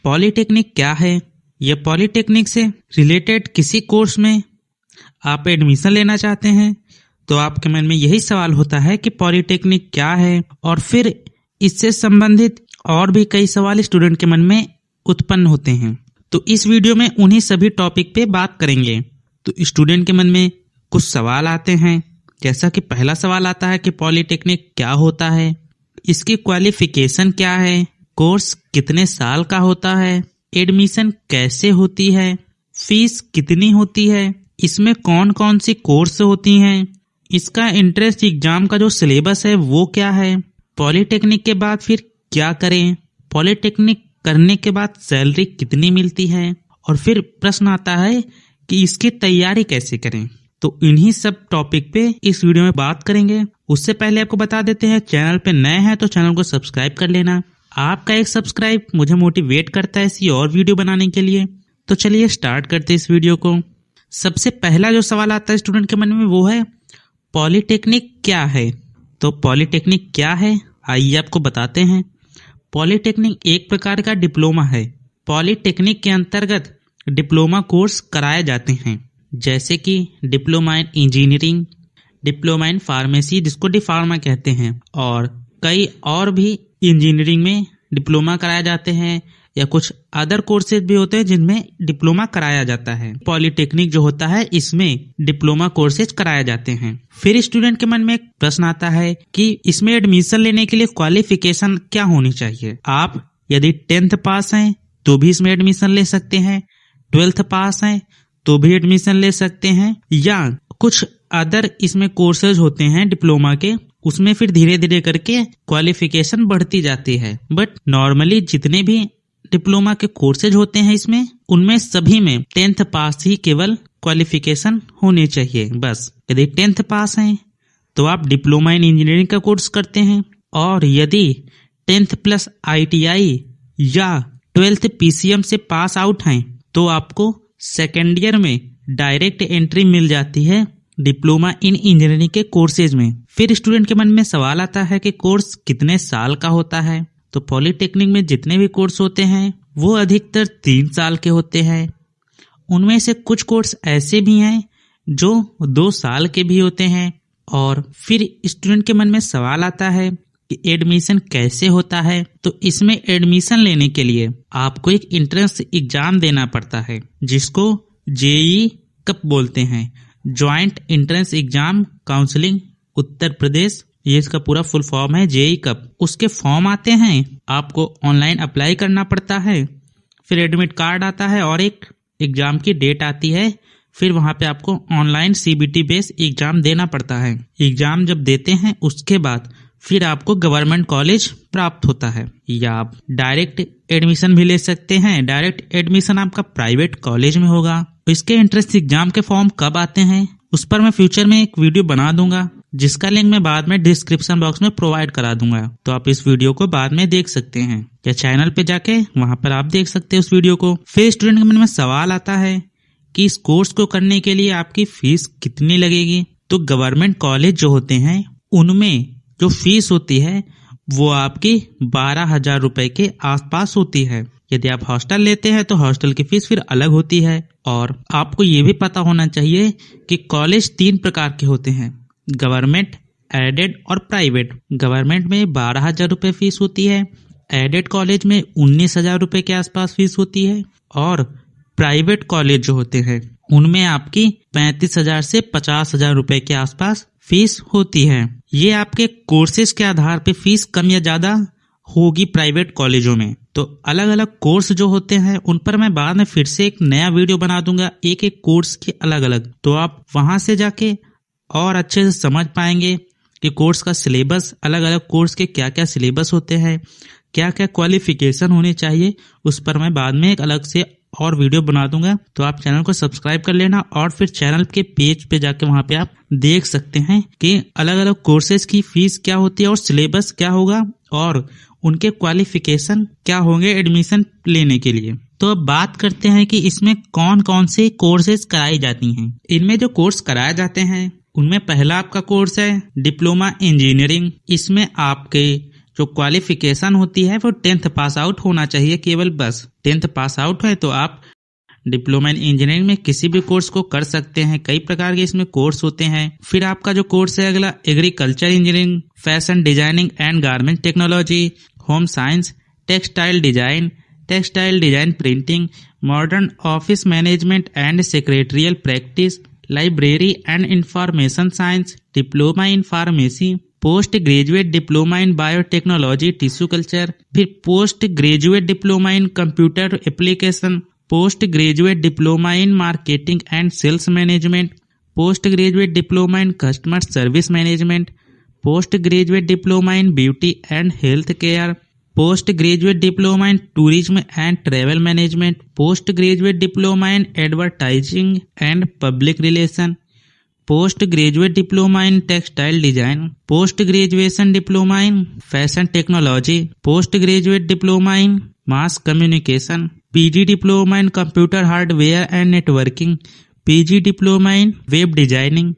Polytechnic क्या है, या पॉलीटेक्निक से रिलेटेड किसी कोर्स में आप एडमिशन लेना चाहते हैं तो आपके मन में यही सवाल होता है कि पॉलीटेक्निक क्या है, और फिर इससे संबंधित और भी कई सवाल स्टूडेंट के मन में उत्पन्न होते हैं। तो इस वीडियो में उन्हीं सभी टॉपिक पे बात करेंगे। तो स्टूडेंट के मन में कुछ सवाल आते हैं, जैसा कि पहला सवाल आता है कि पॉलीटेक्निक क्या होता है, इसकी क्वालिफिकेशन क्या है, कोर्स कितने साल का होता है, एडमिशन कैसे होती है, फीस कितनी होती है, इसमें कौन कौन सी कोर्स होती हैं, इसका एंट्रेंस एग्जाम का जो सिलेबस है वो क्या है, पॉलीटेक्निक के बाद फिर क्या करें, पॉलीटेक्निक करने के बाद सैलरी कितनी मिलती है, और फिर प्रश्न आता है कि इसकी तैयारी कैसे करें। तो इन्हीं सब टॉपिक पे इस वीडियो में बात करेंगे। उससे पहले आपको बता देते हैं, चैनल पे नए हैं तो चैनल को सब्सक्राइब कर लेना। आपका एक सब्सक्राइब मुझे मोटिवेट करता है ऐसी और वीडियो बनाने के लिए। तो चलिए स्टार्ट करते हैं इस वीडियो को। सबसे पहला जो सवाल आता है स्टूडेंट के मन में वो है पॉलीटेक्निक क्या है। तो पॉलीटेक्निक क्या है आइए आपको बताते हैं। पॉलीटेक्निक एक प्रकार का डिप्लोमा है। पॉलीटेक्निक के अंतर्गत डिप्लोमा कोर्स कराए जाते हैं, जैसे कि diploma in engineering, diploma in pharmacy जिसको डिफार्मा कहते हैं, और कई और भी इंजीनियरिंग में डिप्लोमा कराए जाते हैं, या कुछ अदर कोर्सेज भी होते हैं जिनमें डिप्लोमा कराया जाता है। पॉलीटेक्निक जो होता है इसमें डिप्लोमा कोर्सेज कराए जाते हैं। फिर स्टूडेंट के मन में एक प्रश्न आता है कि इसमें एडमिशन लेने के लिए क्वालिफिकेशन क्या होनी चाहिए। आप यदि 10th पास हैं तो भी इसमें एडमिशन ले सकते हैं, 12th पास हैं तो भी एडमिशन ले सकते हैं, या कुछ अदर इसमें कोर्सेज होते हैं डिप्लोमा के, उसमें फिर धीरे धीरे करके क्वालिफिकेशन बढ़ती जाती है। बट नॉर्मली जितने भी डिप्लोमा के कोर्सेज होते हैं इसमें, उनमें सभी में 10th पास ही केवल क्वालिफिकेशन होनी चाहिए बस। यदि 10th पास हैं तो आप डिप्लोमा इन इंजीनियरिंग का कोर्स करते हैं, और यदि 10th प्लस ITI या 12th PCM से पास आउट हैं तो आपको सेकेंड ईयर में डायरेक्ट एंट्री मिल जाती है डिप्लोमा इन इंजीनियरिंग के कोर्सेज में। फिर स्टूडेंट के मन में सवाल आता है कि कोर्स कितने साल का होता है। तो पॉलीटेक्निक में जितने भी कोर्स होते हैं वो अधिकतर 3 साल के होते हैं। उनमें से कुछ कोर्स ऐसे भी हैं जो 2 साल के भी होते हैं। और फिर स्टूडेंट के मन में सवाल आता है कि एडमिशन कैसे होता है। तो इसमें एडमिशन लेने के लिए आपको एक एंट्रेंस एग्जाम देना पड़ता है, जिसको JEE कप बोलते हैं, joint entrance exam counselling Uttar Pradesh, ये इसका पूरा फुल फॉर्म है JEE कप। उसके फॉर्म आते हैं, आपको ऑनलाइन अप्लाई करना पड़ता है, फिर एडमिट कार्ड आता है और एक एग्जाम की डेट आती है। फिर वहां पे आपको ऑनलाइन CBT बेस एग्जाम देना पड़ता है। एग्जाम जब देते हैं उसके बाद फिर आपको गवर्नमेंट कॉलेज प्राप्त होता है, या आप डायरेक्ट एडमिशन भी ले सकते हैं। डायरेक्ट एडमिशन आपका प्राइवेट कॉलेज में होगा। तो इसके एंट्रेंस एग्जाम के फॉर्म कब आते हैं उस पर मैं फ्यूचर में एक वीडियो बना दूंगा, जिसका लिंक मैं बाद में डिस्क्रिप्शन बॉक्स में प्रोवाइड करा दूंगा। तो आप इस वीडियो को बाद में देख सकते हैं, या चैनल पे जाके वहां पर आप देख सकते हैं उस वीडियो को। फिर स्टूडेंट के मन में सवाल आता है कि इस कोर्स को करने के लिए आपकी फीस कितनी लगेगी। तो गवर्नमेंट कॉलेज जो होते हैं उनमें जो फीस होती है वो आपकी 12,000 रुपए के आसपास होती है। यदि आप हॉस्टल लेते हैं तो हॉस्टल की फीस फिर अलग होती है। और आपको ये भी पता होना चाहिए कि कॉलेज 3 प्रकार के होते हैं, गवर्नमेंट, एडेड और प्राइवेट। गवर्नमेंट में 12,000 रुपए फीस होती है, एडेड कॉलेज में 19,000 रुपए के आसपास फीस होती है, और प्राइवेट कॉलेज जो होते हैं उनमें आपकी 35,000 से 50,000 रुपए के आसपास फीस होती है। ये आपके कोर्सेज के आधार पे फीस कम या ज्यादा होगी प्राइवेट कॉलेजों में। तो अलग अलग कोर्स जो होते हैं उन पर मैं बाद में फिर से एक नया वीडियो बना दूंगा, एक एक कोर्स के अलग अलग। तो आप वहां से जाके और अच्छे से समझ पाएंगे कि कोर्स का सिलेबस, अलग अलग कोर्स के क्या क्या सिलेबस होते हैं, क्या क्या क्वालिफिकेशन होनी चाहिए, उस पर मैं बाद में एक अलग से और वीडियो बना दूंगा। तो आप चैनल को सब्सक्राइब कर लेना, और फिर चैनल के पेज पे जाके वहां पे आप देख सकते हैं कि अलग अलग कोर्सेज की फीस क्या होती है और सिलेबस क्या होगा और उनके क्वालिफिकेशन क्या होंगे एडमिशन लेने के लिए। तो अब बात करते हैं कि इसमें कौन कौन से कोर्सेज कराई जाती हैं। इनमें जो कोर्स कराए जाते हैं उनमें पहला आपका कोर्स है डिप्लोमा इंजीनियरिंग। इसमें आपके जो क्वालिफिकेशन होती है वो 10th पास आउट होना चाहिए केवल, बस 10th पास आउट है तो आप डिप्लोमा इन इंजीनियरिंग में किसी भी कोर्स को कर सकते हैं। कई प्रकार के इसमें कोर्स होते हैं। फिर आपका जो कोर्स है अगला, agriculture engineering, fashion designing and garment technology, home science, textile design printing, modern office management and secretarial practice, library and information science, diploma in pharmacy, post graduate diploma in biotechnology tissue culture, फिर post graduate diploma in computer application, post graduate diploma in marketing and sales management, post graduate diploma in customer service management, post graduate diploma in beauty and health care, post graduate diploma in tourism and travel management, post graduate diploma in advertising and public relation, post graduate diploma in textile design, post graduation diploma in fashion technology, post graduate diploma in mass communication, PG diploma in computer hardware and networking, PG diploma in web designing,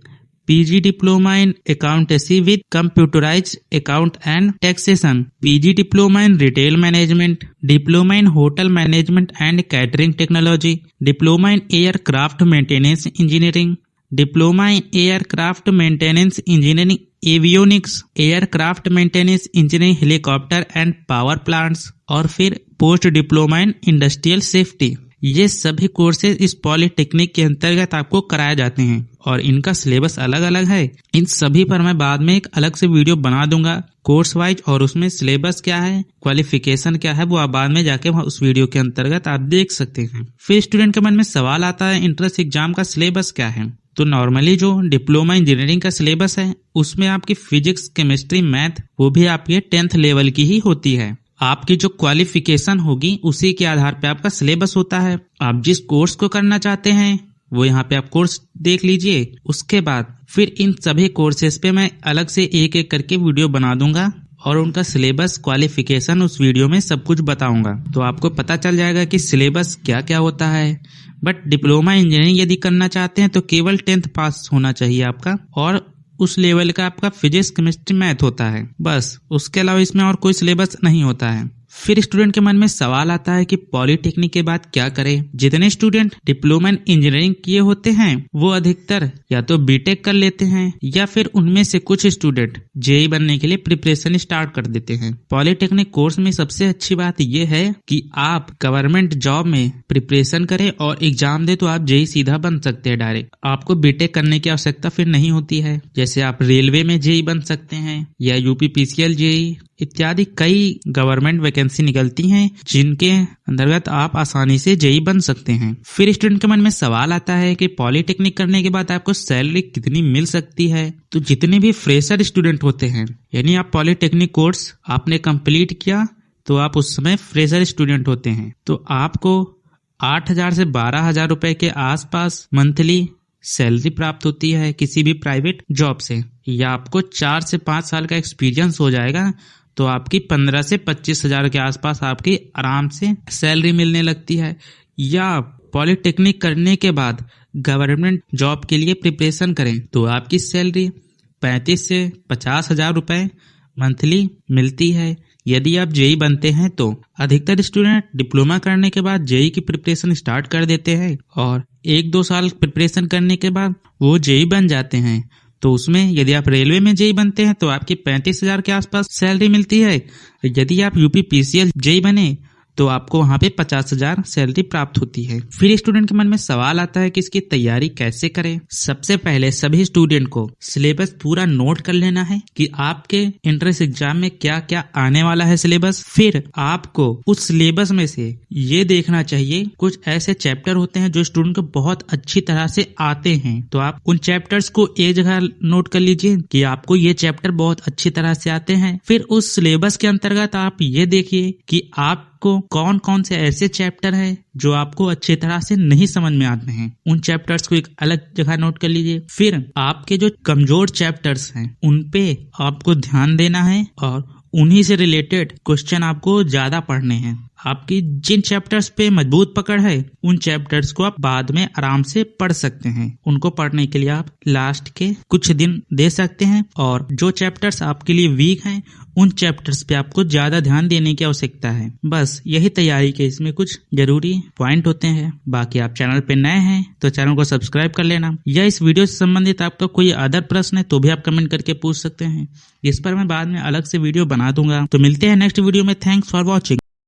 PG diploma in accountancy with computerised account and taxation, PG diploma in retail management, diploma in hotel management and catering technology, diploma in aircraft maintenance engineering, diploma in aircraft maintenance engineering avionics, aircraft maintenance engineering helicopter and power plants, और फिर post diploma in industrial safety. ये सभी courses इस polytechnic के अंतर्गत आपको कराए जाते हैं और इनका सिलेबस अलग अलग है। इन सभी पर मैं बाद में एक अलग से वीडियो बना दूंगा कोर्स वाइज, और उसमें सिलेबस क्या है, क्वालिफिकेशन क्या है, वो आप बाद में जाके उस वीडियो के अंतर्गत आप देख सकते हैं। फिर स्टूडेंट के मन में सवाल आता है इंट्रेंस एग्जाम का सिलेबस क्या है। तो नॉर्मली जो डिप्लोमा इंजीनियरिंग का सिलेबस है उसमें आपकी फिजिक्स, केमिस्ट्री, मैथ वो भी आपके 10th लेवल की ही होती है। आपकी जो क्वालिफिकेशन होगी उसी के आधार पे आपका सिलेबस होता है। आप जिस कोर्स को करना चाहते हैं वो यहाँ पे आप कोर्स देख लीजिए। उसके बाद फिर इन सभी कोर्सेज पे मैं अलग से एक एक करके वीडियो बना दूंगा और उनका सिलेबस, क्वालिफिकेशन उस वीडियो में सब कुछ बताऊंगा, तो आपको पता चल जाएगा कि सिलेबस क्या क्या होता है। बट डिप्लोमा इंजीनियरिंग यदि करना चाहते हैं तो केवल 10th पास होना चाहिए आपका, और उस लेवल का आपका फिजिक्स, केमिस्ट्री, मैथ होता है, बस। उसके अलावा इसमें और कोई सिलेबस नहीं होता है। फिर स्टूडेंट के मन में सवाल आता है कि पॉलिटेक्निक के बाद क्या करें। जितने स्टूडेंट डिप्लोमा इन इंजीनियरिंग किए होते हैं वो अधिकतर या तो बीटेक कर लेते हैं या फिर उनमें से कुछ स्टूडेंट जेई बनने के लिए प्रिपरेशन स्टार्ट कर देते हैं। पॉलिटेक्निक कोर्स में सबसे अच्छी बात यह है कि आप गवर्नमेंट जॉब में प्रिपरेशन करें और एग्जाम दे तो आप जेई सीधा बन सकते हैं डायरेक्ट। आपको बीटेक करने की आवश्यकता फिर नहीं होती है। जैसे आप रेलवे में जेई बन सकते हैं या यूपीपीसीएल जेई इत्यादि कई गवर्नमेंट वैकेंसी निकलती हैं जिनके अंतर्गत आप आसानी से जेई बन सकते हैं। फिर स्टूडेंट के मन में सवाल आता है कि पॉलिटेक्निक करने के बाद आपको सैलरी कितनी मिल सकती है। तो जितने भी फ्रेशर स्टूडेंट होते हैं, यानी आप पॉलिटेक्निक कोर्स आपने कंप्लीट किया तो आप उस समय फ्रेशर स्टूडेंट होते हैं, तो आपको 8,000 से 12,000 रुपए के आसपास मंथली सैलरी प्राप्त होती है किसी भी प्राइवेट जॉब से। या आपको 4 से 5 साल का एक्सपीरियंस हो जाएगा तो आपकी 15 से 25,000 के आसपास आपकी आराम से सैलरी मिलने लगती है। या पॉलिटेक्निक करने के बाद गवर्नमेंट जॉब के लिए प्रिपरेशन करें तो आपकी सैलरी 35 से 50,000 रुपए मंथली मिलती है। यदि आप जेई बनते हैं तो अधिकतर स्टूडेंट डिप्लोमा करने के बाद जेई की प्रिपरेशन स्टार्ट कर देते हैं और 1-2 साल प्रिपरेशन करने के बाद वो जेई बन जाते हैं। तो उसमें यदि आप रेलवे में जेई बनते हैं तो आपकी 35,000 के आसपास सैलरी मिलती है। यदि आप यूपीपीसीएल जेई बने तो आपको वहां पे 50,000 सैलरी प्राप्त होती है। फिर स्टूडेंट के मन में सवाल आता है कि इसकी तैयारी कैसे करें। सबसे पहले सभी स्टूडेंट को सिलेबस पूरा नोट कर लेना है कि आपके एंट्रेंस एग्जाम में क्या क्या आने वाला है सिलेबस। फिर आपको उस सिलेबस में से ये देखना चाहिए, कुछ ऐसे चैप्टर होते हैं जो स्टूडेंट को बहुत अच्छी तरह से आते हैं, तो आप उन चैप्टर्स को एक जगह नोट कर लीजिए कि आपको ये चैप्टर बहुत अच्छी तरह से आते हैं। फिर उस सिलेबस के अंतर्गत आप ये देखिए कि आप कौन कौन से ऐसे चैप्टर हैं जो आपको अच्छी तरह से नहीं समझ में आते हैं, उन चैप्टर्स को एक अलग जगह नोट कर लीजिए। फिर आपके जो कमजोर चैप्टर्स हैं उन पे आपको ध्यान देना है और उन्हीं से रिलेटेड क्वेश्चन आपको ज्यादा पढ़ने हैं। आपकी जिन चैप्टर्स पे मजबूत पकड़ है उन चैप्टर्स को आप बाद में आराम से पढ़ सकते हैं। उनको पढ़ने के लिए आप लास्ट के कुछ दिन दे सकते हैं, और जो चैप्टर्स आपके लिए वीक हैं उन चैप्टर्स पे आपको ज्यादा ध्यान देने की आवश्यकता है। बस यही तैयारी के इसमें कुछ जरूरी पॉइंट होते हैं। बाकी आप चैनल पे नए हैं तो चैनल को सब्सक्राइब कर लेना, या इस वीडियो से संबंधित आपका कोई अदर प्रश्न है तो भी आप कमेंट करके पूछ सकते हैं, इस पर मैं बाद में अलग से वीडियो बना दूंगा। तो मिलते हैं नेक्स्ट वीडियो में। Thanks for watching.